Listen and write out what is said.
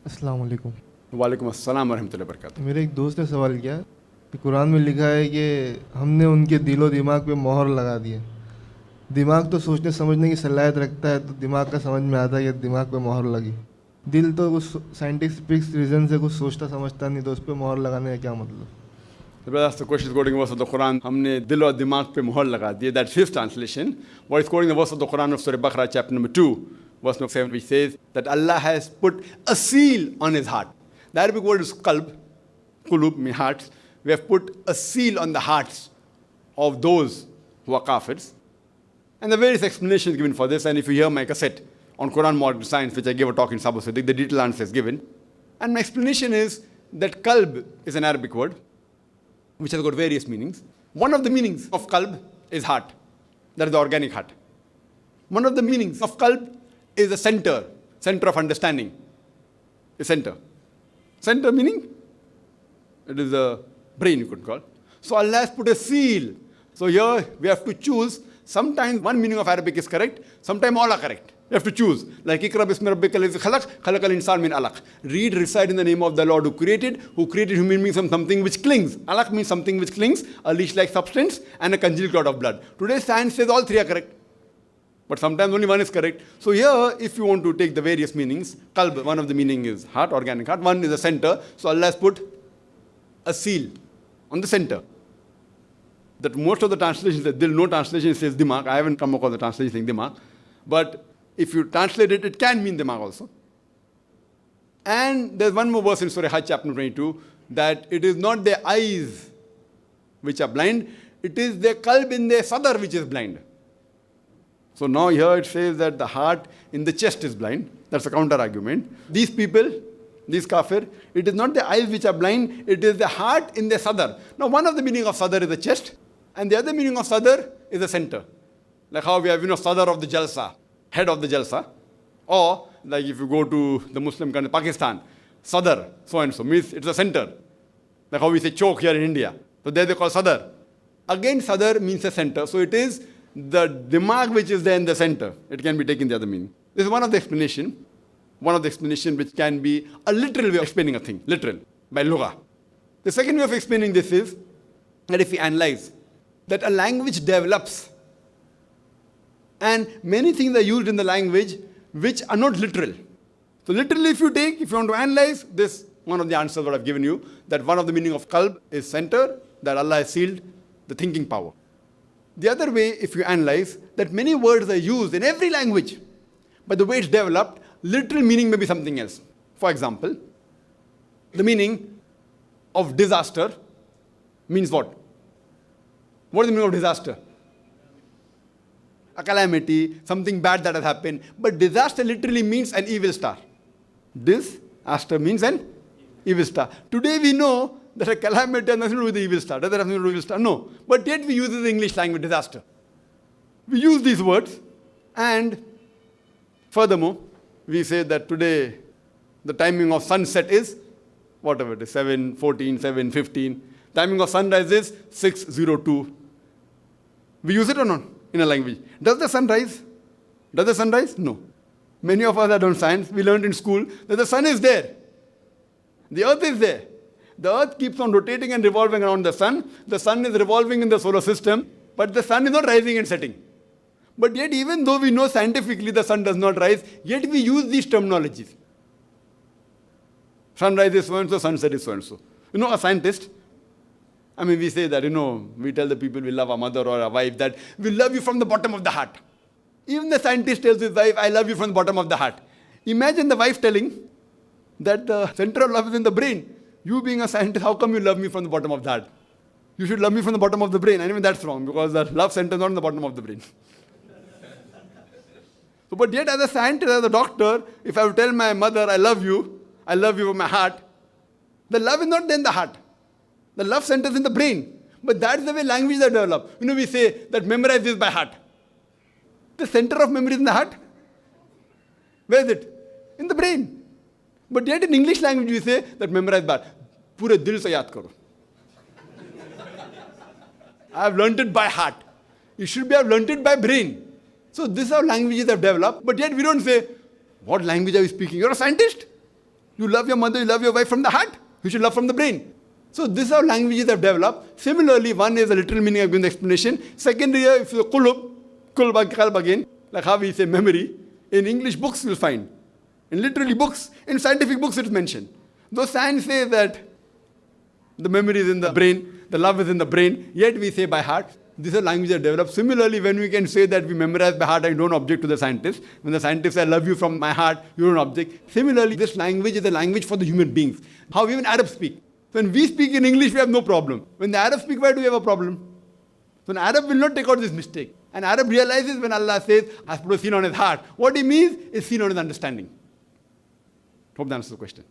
अस्सलाम वालेकुम। वालेकुम अस्सलाम वरहमतुल्लाहि वबरकातुहू। मेरे एक दोस्त ने सवाल किया कि कुरान में लिखा है कि हमने उनके दिलो दिमाग पे मोहर लगा दी है। दिमाग तो सोचने समझने की सलाहियत रखता है, तो दिमाग का समझ में आता है कि दिमाग पे मोहर लगी। दिल तो कुछ साइंटिफिक रीज़न से कुछ सोचता समझता नहीं, तो उस पर मोहर लगाने का क्या मतलब? That's the question is quoting a verse of the Quran. हमने दिल और दिमाग पे मोहर लगा दी. That's his translation. What is quoting the verse of the Quran of Surah Baqarah, chapter number 2, verse number 7, which says that Allah has put a seal on his heart. The Arabic word is qalb, qulub, mean hearts. We have put a seal on the hearts of those who are kafirs. And the various explanations given for this. And if you hear my cassette on Quran Modern Science, which I gave a talk in Sabah Siddiq, the detailed answer is given. And my explanation is that qalb is an Arabic word which has got various meanings. One of the meanings of qalb is heart. That is the organic heart. One of the meanings of qalb is a center of understanding. A center. Center meaning? It is the brain, you could call. So Allah has put a seal. So here we have to choose. Sometimes one meaning of Arabic is correct, sometimes all are correct. You have to choose. Like Ikra bismi rabbika allazi khalaq, khalaqal insan min alaq. Read, recite in the name of the Lord who created human beings from something which clings. Alaq means something which clings, a leash-like substance, and a congealed clot of blood. Today's science says all three are correct. But sometimes only one is correct. So here, if you want to take the various meanings, qalb, one of the meaning is heart, organic heart. One is a center. So Allah has put a seal on the center. That most of the translations, there no translation says dimag. I haven't come across the translation saying dimag. But if you translate it, it can mean dimag also. And there's one more verse in Surah Hajj chapter 22, that it is not their eyes which are blind, it is their qalb in their sadr which is blind. So now here it says that the heart in the chest is blind. That's a counter argument. These people, these kafir, it is not the eyes which are blind, it is the heart in their sadr. Now one of the meaning of sadr is the chest, and the other meaning of sadr is the center. Like how we have, sadr of the jalsa, head of the jalsa. Or like if you go to the Muslim country, Pakistan, sadr, so and so, means it's a center. Like how we say choke here in India. So there they call sadr. Again, sadr means a center. So it is the dimag which is there in the center. It can be taken the other meaning. This is one of the explanation. One of the explanation which can be a literal way of explaining a thing, literal, by lugha. The second way of explaining this is that if we analyze that a language develops and many things are used in the language which are not literal. So literally if you want to analyze this, one of the answers that I've given you, that one of the meaning of qalb is center, that Allah has sealed the thinking power. The other way, if you analyze, that many words are used in every language, but the way it's developed, literal meaning may be something else. For example, the meaning of disaster means what? What is the meaning of disaster? A calamity, something bad that has happened. But disaster literally means an evil star. Disaster means an evil star. Today we know that a calamity has nothing to do with the evil star. Does that have nothing to do with evil star? No. But yet we use the English language, disaster. We use these words, and furthermore, we say that today the timing of sunset is whatever it is, 7:14, 7:15. Timing of sunrise is 6:02. We use it or not in a language? Does the sun rise? Does the sun rise? No. Many of us have done science. We learned in school that the sun is there. The earth is there. The earth keeps on rotating and revolving around the sun. The sun is revolving in the solar system, but the sun is not rising and setting. But yet, even though we know scientifically the sun does not rise, yet we use these terminologies. Sunrise is so-and-so, sunset is so-and-so. A scientist, we say that, we tell the people we love our mother or our wife that we love you from the bottom of the heart. Even the scientist tells his wife, I love you from the bottom of the heart. Imagine the wife telling that the center of love is in the brain. You being a scientist, how come you love me from the bottom of the heart? You should love me from the bottom of the brain. Anyway, that's wrong, because the love center is not in the bottom of the brain. But yet as a scientist, as a doctor, if I would tell my mother, I love you from my heart, the love is not there in the heart. The love center is in the brain. But that's the way languages are developed. We say that memorize this by heart. The center of memory is in the heart. Where is it? In the brain. But yet in English language we say that memorize by heart. Pure dil se yaad karo. I have learnt it by heart. You should have learnt it by brain. So this is how languages have developed. But yet we don't say, what language are you speaking? You're a scientist. You love your mother, you love your wife from the heart. You should love from the brain. So this is how languages have developed. Similarly, one is the literal meaning, I've given the explanation. Second, if you kulub again, like how we say memory, in English books you'll find. In literally books, in scientific books it's mentioned. Though science says that the memory is in the brain, the love is in the brain, yet we say by heart. These are languages that develop. Similarly, when we can say that we memorize by heart, I don't object to the scientist. When the scientist says, I love you from my heart, you don't object. Similarly, this language is a language for the human beings. How even Arabs speak. When we speak in English, we have no problem. When the Arabs speak, why do we have a problem? So an Arab will not take out this mistake. An Arab realizes when Allah says, has put a sin on his heart. What he means is sin on his understanding. Hope that answers the question.